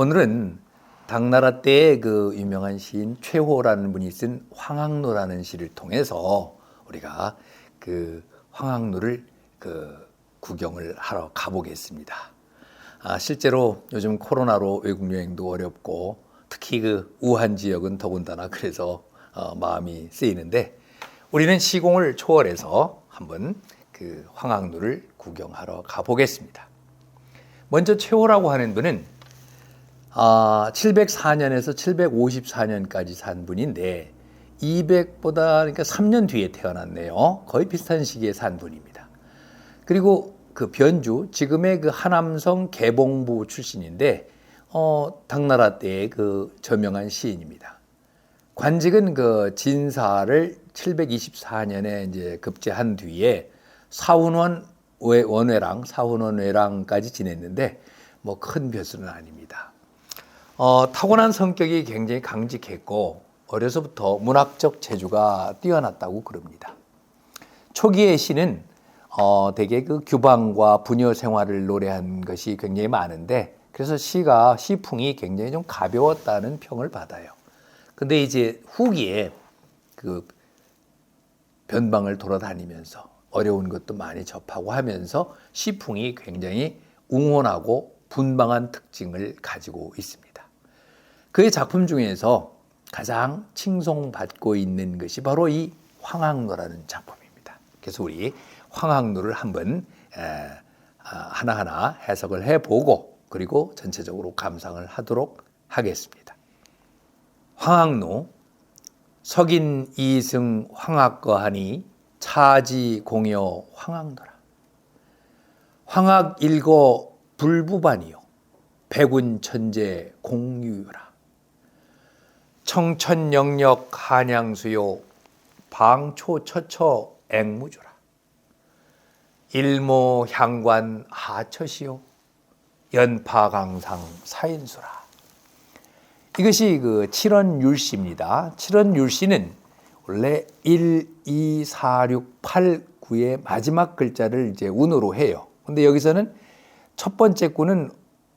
오늘은 당나라 때의 그 유명한 시인 최호라는 분이 쓴 황학로라는 시를 통해서 우리가 그 황학로를 구경을 하러 가보겠습니다. 실제로 요즘 코로나로 외국 여행도 어렵고 특히 그 우한 지역은 더군다나 그래서 마음이 쓰이는데 우리는 시공을 초월해서 한번 그 황학로를 구경하러 가보겠습니다. 먼저 최호라고 하는 분은 704년에서 754년까지 산 분인데 200보다 그러니까 3년 뒤에 태어났네요. 거의 비슷한 시기에 산 분입니다. 그리고 그 변주 지금의 그 하남성 개봉부 출신인데 당나라 때의 그 저명한 시인입니다. 관직은 그 진사를 724년에 이제 급제한 뒤에 사훈원 원외랑까지 지냈는데 뭐 큰 벼슬은 아닙니다. 타고난 성격이 굉장히 강직했고 어려서부터 문학적 재주가 뛰어났다고 그럽니다. 초기의 시는 대개 그 규방과 부녀 생활을 노래한 것이 굉장히 많은데 그래서 시풍이 굉장히 좀 가벼웠다는 평을 받아요. 근데 이제 후기에 그 변방을 돌아다니면서 어려운 것도 많이 접하고 하면서 시풍이 굉장히 웅혼하고 분방한 특징을 가지고 있습니다. 그의 작품 중에서 가장 칭송받고 있는 것이 바로 이 황학로라는 작품입니다. 그래서 우리 황학로를 한번 하나하나 해석을 해보고 그리고 전체적으로 감상을 하도록 하겠습니다. 황학로 석인 이승 황학거하니 차지 공여 황학로라. 황학 일거 불부반이요 백운 천재 공유유라. 청천영력 한양수요 방초처처 앵무주라. 일모 향관 하처시요 연파강상 사인수라. 이것이 그 칠언율시입니다. 칠언율시는 원래 1, 2, 4, 6, 8, 9의 마지막 글자를 이제 운으로 해요. 근데 여기서는 첫 번째 구는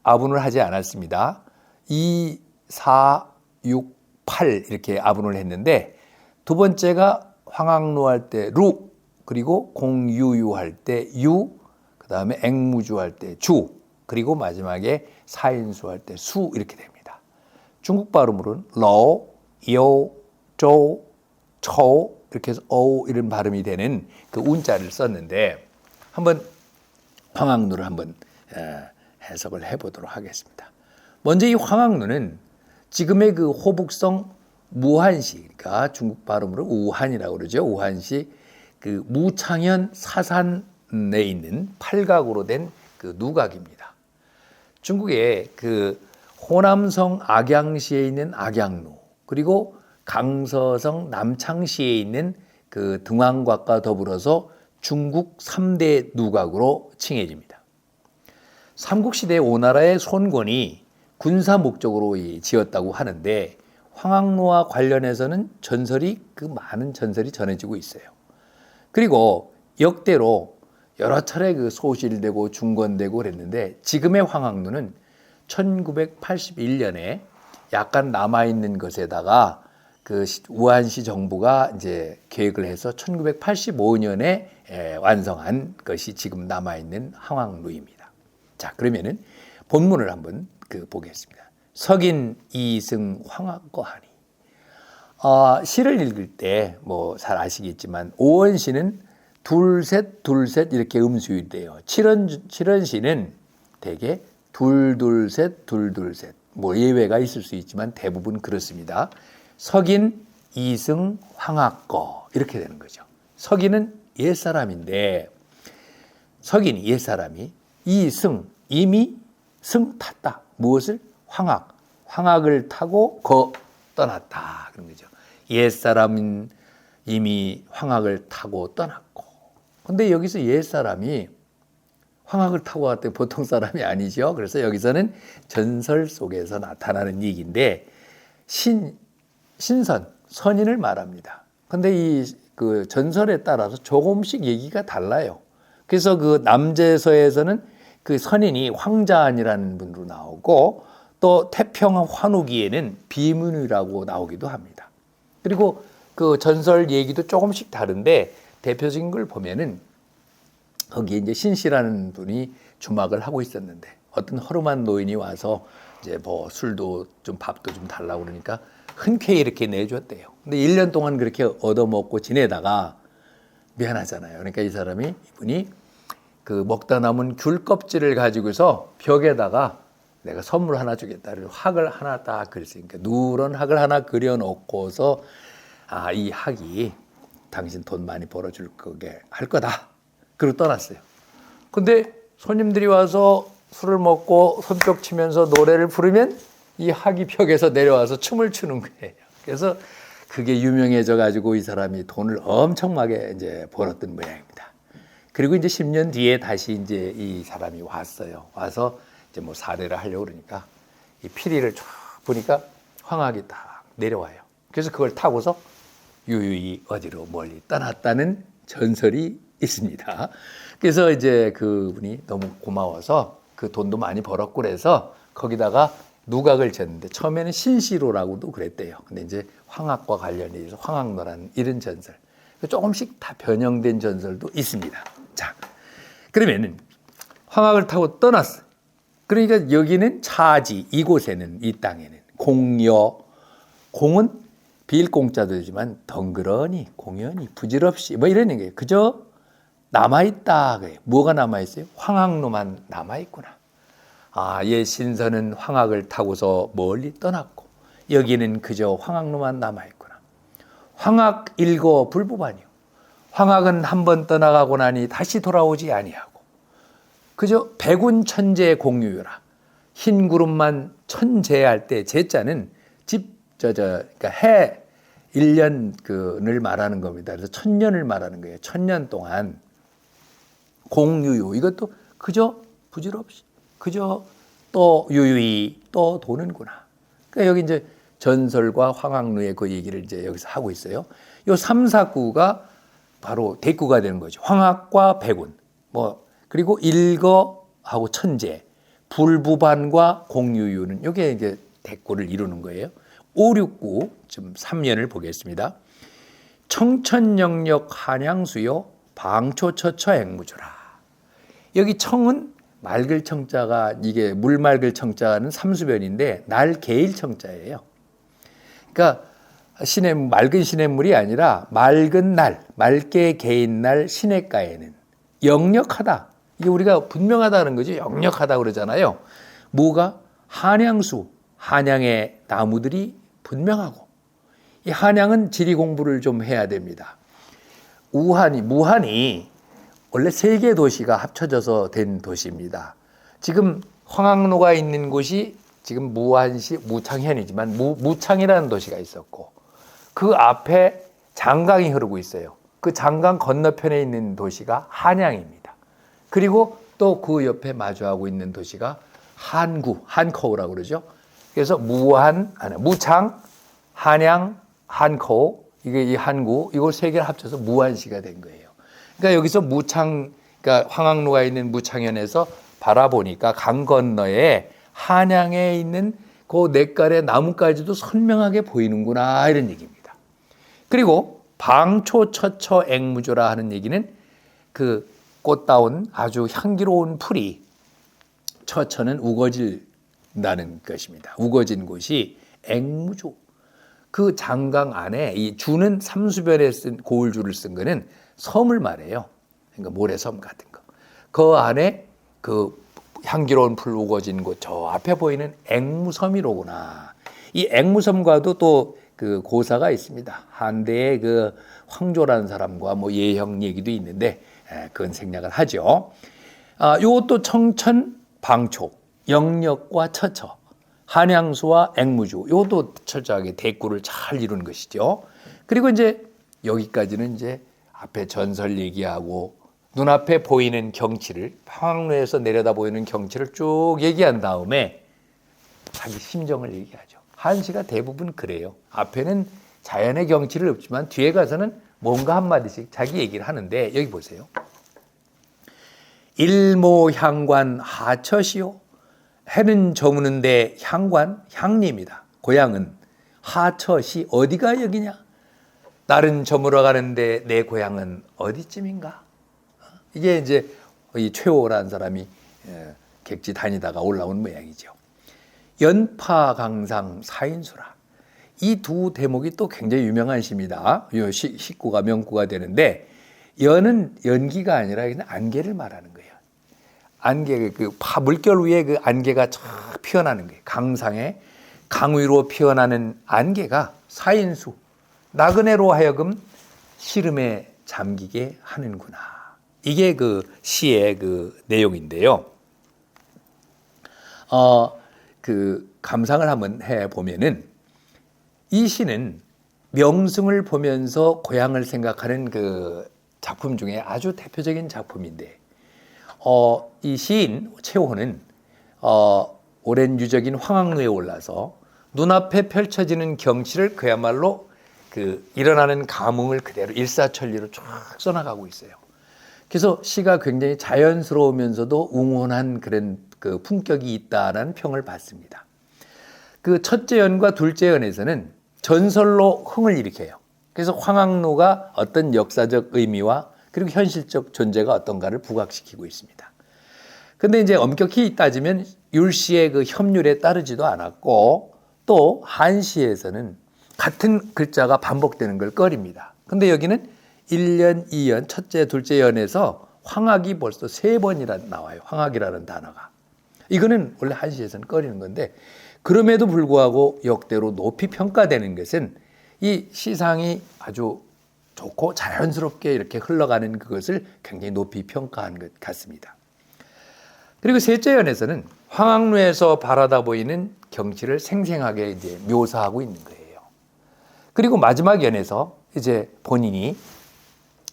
아분을 하지 않았습니다. 2, 4, 6, 8 이렇게 아분을 했는데 두 번째가 황학로 할 때 루, 그리고 공유유 할 때 유, 그 다음에 앵무주 할 때 주, 그리고 마지막에 사인수 할 때 수 이렇게 됩니다. 중국 발음으로는 러, 요, 조, 초 이렇게 해서 오 이런 발음이 되는 그 운자를 썼는데 한번 황학로를 한번 해석을 해보도록 하겠습니다. 먼저 이 황학로는 지금의 그 호북성 무한시, 그러니까 중국 발음으로 우한이라고 그러죠. 우한시 그 무창현 사산에 있는 팔각으로 된 그 누각입니다. 중국의 그 호남성 악양시에 있는 악양루, 그리고 강서성 남창시에 있는 그 등왕각과 더불어서 중국 3대 누각으로 칭해집니다. 삼국시대 오나라의 손권이 군사 목적으로 지었다고 하는데 황학로와 관련해서는 많은 전설이 전해지고 있어요. 그리고 역대로 여러 차례 그 소실되고 중건되고 그랬는데 지금의 황학로는 1981년에 약간 남아있는 것에다가 그 우한시 정부가 이제 계획을 해서 1985년에 완성한 것이 지금 남아있는 황학로입니다. 자, 그러면은 본문을 한번 보겠습니다. 석인 이승 황학거하니. 시를 읽을 때 뭐 잘 아시겠지만 오원시는 둘셋 둘셋 이렇게 음수율이 돼요. 칠언시는 대개 둘둘셋 둘둘셋 뭐 예외가 있을 수 있지만 대부분 그렇습니다. 석인 이승 황학거 이렇게 되는 거죠. 석인은 옛사람인데 석인이 옛사람이 이승 이미 승 탔다. 무엇을? 황학을 타고 떠났다. 그런 거죠. 옛사람은 이미 황학을 타고 떠났고. 근데 여기서 옛사람이 황학을 타고 왔대 보통 사람이 아니죠. 그래서 여기서는 전설 속에서 나타나는 얘기인데 선인을 말합니다. 근데 이 그 전설에 따라서 조금씩 얘기가 달라요. 그래서 그 남제서에서는 그 선인이 황자안이라는 분으로 나오고 또 태평 환우기에는 비문이라고 나오기도 합니다. 그리고 그 전설 얘기도 조금씩 다른데 대표적인 걸 보면은 거기에 이제 신씨라는 분이 주막을 하고 있었는데 어떤 허름한 노인이 와서 이제 뭐 술도 좀 밥도 좀 달라고 그러니까 흔쾌히 이렇게 내줬대요. 근데 1년 동안 그렇게 얻어먹고 지내다가 미안하잖아요. 그러니까 이분이 그 먹다 남은 귤 껍질을 가지고서 벽에다가 내가 선물 하나 주겠다. 학을 하나 딱 그렸으니까 누런 학을 하나 그려놓고서 이 학이 당신 돈 많이 벌어줄 거게 할 거다. 그리고 떠났어요. 근데 손님들이 와서 술을 먹고 손뼉 치면서 노래를 부르면 이 학이 벽에서 내려와서 춤을 추는 거예요. 그래서 그게 유명해져 가지고 이 사람이 돈을 엄청나게 이제 벌었던 모양입니다. 그리고 이제 10년 뒤에 다시 이제 이 사람이 왔어요. 와서 이제 뭐 사례를 하려고 그러니까 이 피리를 쫙 보니까 황학이 딱 내려와요. 그래서 그걸 타고서 유유히 어디로 멀리 떠났다는 전설이 있습니다. 그래서 이제 그분이 너무 고마워서 그 돈도 많이 벌었고 그래서 거기다가 누각을 졌는데 처음에는 신시로라고도 그랬대요. 근데 이제 황학과 관련이 있어서 황학로라는 이런 전설. 조금씩 다 변형된 전설도 있습니다. 자, 그러면은 황학을 타고 떠났어. 그러니까 여기는 차지, 이곳에는, 이 땅에는 공여, 공은 빌공짜도 되지만 덩그러니, 공연히, 부질없이 뭐 이런 게 그저 남아있다. 뭐가 남아있어요? 황학로만 남아있구나. 옛 신선은 황학을 타고서 멀리 떠났고 여기는 그저 황학로만 남아있구나. 황학 일거 불보반이요. 황학은 한번 떠나가고 나니 다시 돌아오지 아니하고 그저 백운 천재 공유유라. 흰 구름만 천재할 때 제자는 그러니까 해 1년을 말하는 겁니다. 그래서 1000년을 말하는 거예요. 1000년 동안 공유유 이것도 그저 부질없이 그저 또 유유히 또 도는구나. 그러니까 여기 이제 전설과 황학루의 그 얘기를 이제 여기서 하고 있어요. 요 3, 4구가 바로 대구가 되는 거죠. 황학과 백운, 뭐 그리고 일거하고 천재, 불부반과 공유유는 이게 이제 대구를 이루는 거예요. 5, 6구 좀 3년을 보겠습니다. 청천영역 한양수요 방초처처 앵무주라. 여기 청은 맑을 청자가 이게 물 맑을 청자는 삼수변인데 날 개일 청자예요. 그러니까 맑은 시냇물이 아니라 맑은 날, 맑게 개인 날 시냇가에는 역력하다. 이게 우리가 분명하다는 거죠. 역력하다 그러잖아요. 뭐가? 한양수, 한양의 나무들이 분명하고 이 한양은 지리 공부를 좀 해야 됩니다. 무한이 원래 3개 도시가 합쳐져서 된 도시입니다. 지금 황학로가 있는 곳이 지금 무안시 무창현이지만 무창이라는 도시가 있었고 그 앞에 장강이 흐르고 있어요. 그 장강 건너편에 있는 도시가 한양입니다. 그리고 또 그 옆에 마주하고 있는 도시가 한커우라고 그러죠. 그래서 무창, 한양, 한커우 이게 이 한구 이걸 3개를 합쳐서 무안시가 된 거예요. 그러니까 여기서 그러니까 황학로가 있는 무창현에서 바라보니까 강 건너에 한양에 있는 그 냇가의 나뭇가지도 선명하게 보이는구나 이런 얘기입니다. 그리고 방초처처 앵무조라 하는 얘기는 그 꽃다운 아주 향기로운 풀이 처처는 우거진다는 것입니다. 우거진 곳이 앵무조. 그 장강 안에 이 주는 삼수변에 쓴 고을주를 쓴 거는 섬을 말해요. 그러니까 모래섬 같은 거. 그 안에 그 향기로운 풀 우거진 곳 저 앞에 보이는 앵무섬이로구나. 이 앵무섬과도 또 그 고사가 있습니다. 한대의 그 황조라는 사람과 뭐 예형 얘기도 있는데 그건 생략을 하죠. 이것도 청천 방초, 영역과 처처, 한양수와 앵무주 이것도 철저하게 대구를 잘 이루는 것이죠. 그리고 이제 여기까지는 이제 앞에 전설 얘기하고 눈앞에 보이는 경치를 황학로에서 내려다 보이는 경치를 쭉 얘기한 다음에 자기 심정을 얘기하죠. 한시가 대부분 그래요. 앞에는 자연의 경치를 없지만 뒤에 가서는 뭔가 한마디씩 자기 얘기를 하는데 여기 보세요. 일모향관 하처시오 해는 저무는데 향관, 향리입니다. 고향은 하처시, 어디가 여기냐? 날은 저물어 가는데 내 고향은 어디쯤인가? 이게 이제 이 최호라는 사람이 객지 다니다가 올라온 모양이죠. 연파강상 사인수라. 이 두 대목이 또 굉장히 유명한 시입니다. 식구가 명구가 되는데, 연은 연기가 아니라 그냥 안개를 말하는 거예요. 안개, 물결 위에 그 안개가 쫙 피어나는 거예요. 강상에 강 위로 피어나는 안개가 사인수, 나그네로 하여금 시름에 잠기게 하는구나. 이게 그 시의 그 내용인데요. 감상을 한번 해 보면은 이 시는 명승을 보면서 고향을 생각하는 그 작품 중에 아주 대표적인 작품인데, 이 시인 최호는 오랜 유적인 황학로에 올라서 눈앞에 펼쳐지는 경치를 그야말로 그 일어나는 감흥을 그대로 일사천리로 쫙 써나가고 있어요. 그래서 시가 굉장히 자연스러우면서도 웅원한 그런 그 품격이 있다라는 평을 받습니다. 그 첫째 연과 둘째 연에서는 전설로 흥을 일으켜요. 그래서 황학로가 어떤 역사적 의미와 그리고 현실적 존재가 어떤가를 부각시키고 있습니다. 근데 이제 엄격히 따지면 율시의 그 협률에 따르지도 않았고, 또 한시에서는 같은 글자가 반복되는 걸 꺼립니다. 근데 여기는 1년, 2년, 첫째, 둘째 연에서 황학이 벌써 3번이나 나와요. 황학이라는 단어가. 이거는 원래 한시에서는 꺼리는 건데, 그럼에도 불구하고 역대로 높이 평가되는 것은 이 시상이 아주 좋고 자연스럽게 이렇게 흘러가는 그것을 굉장히 높이 평가한 것 같습니다. 그리고 셋째 연에서는 황학로에서 바라다 보이는 경치를 생생하게 이제 묘사하고 있는 거예요. 그리고 마지막 연에서 이제 본인이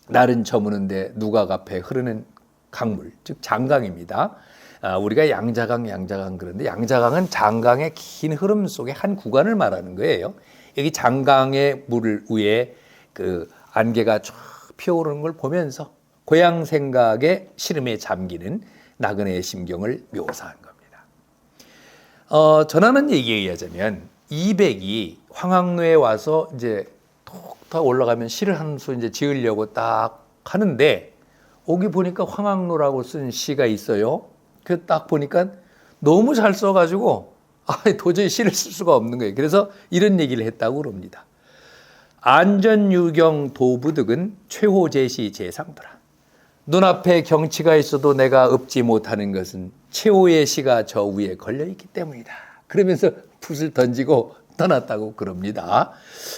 날은 저무는데 누각 앞에 흐르는 강물, 즉 장강입니다. 우리가 양자강 그런데 양자강은 장강의 긴 흐름 속의 한 구간을 말하는 거예요. 여기 장강의 물 위에 그 안개가 쫙 피어오르는 걸 보면서 고향 생각에 시름에 잠기는 나그네의 심경을 묘사한 겁니다. 전하는 얘기에 의하자면 이백이 황학로에 와서 이제 톡톡 올라가면 시를 한 수 이제 지으려고 딱 하는데, 여기 보니까 황학로라고 쓴 시가 있어요. 그 딱 보니까 너무 잘 써가지고 도저히 시를 쓸 수가 없는 거예요. 그래서 이런 얘기를 했다고 그럽니다. 안전유경 도부득은 최호제시 제상도라. 눈앞에 경치가 있어도 내가 읊지 못하는 것은 최호의 시가 저 위에 걸려있기 때문이다. 그러면서 붓을 던지고 떠났다고 그럽니다.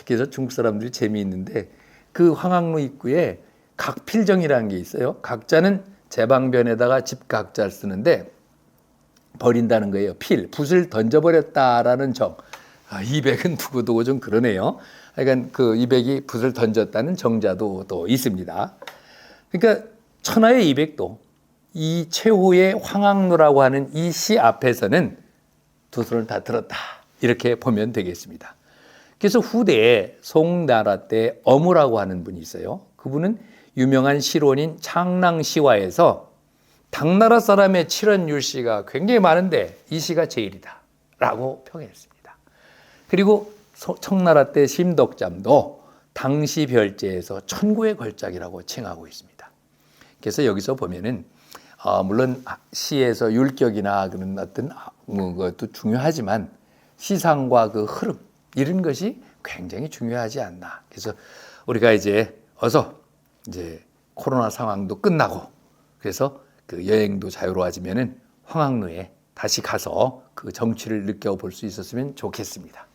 그래서 중국 사람들이 재미있는데, 그 황학로 입구에 각필정이라는 게 있어요. 각자는 제방변에다가 집각자를 쓰는데 버린다는 거예요. 붓을 던져버렸다라는 정. 이백은 두고두고 좀 그러네요. 그러니까 그 이백이 붓을 던졌다는 정자도 또 있습니다. 그러니까 천하의 이백도 이 최호의 황학로라고 하는 이 시 앞에서는 두 손을 다 들었다, 이렇게 보면 되겠습니다. 그래서 후대에 송나라 때 어무라고 하는 분이 있어요. 그분은 유명한 시론인 창랑시화에서 당나라 사람의 칠언율시가 굉장히 많은데 이 시가 제일이다 라고 평했습니다. 그리고 청나라 때 심덕잠도 당시 별제에서 천구의 걸작이라고 칭하고 있습니다. 그래서 여기서 보면은 물론 시에서 율격이나 그런 어떤 것도 중요하지만 시상과 그 흐름, 이런 것이 굉장히 중요하지 않나. 그래서 우리가 이제 어서 이제 코로나 상황도 끝나고 그래서 그 여행도 자유로워지면은 황학로에 다시 가서 그 정취를 느껴볼 수 있었으면 좋겠습니다.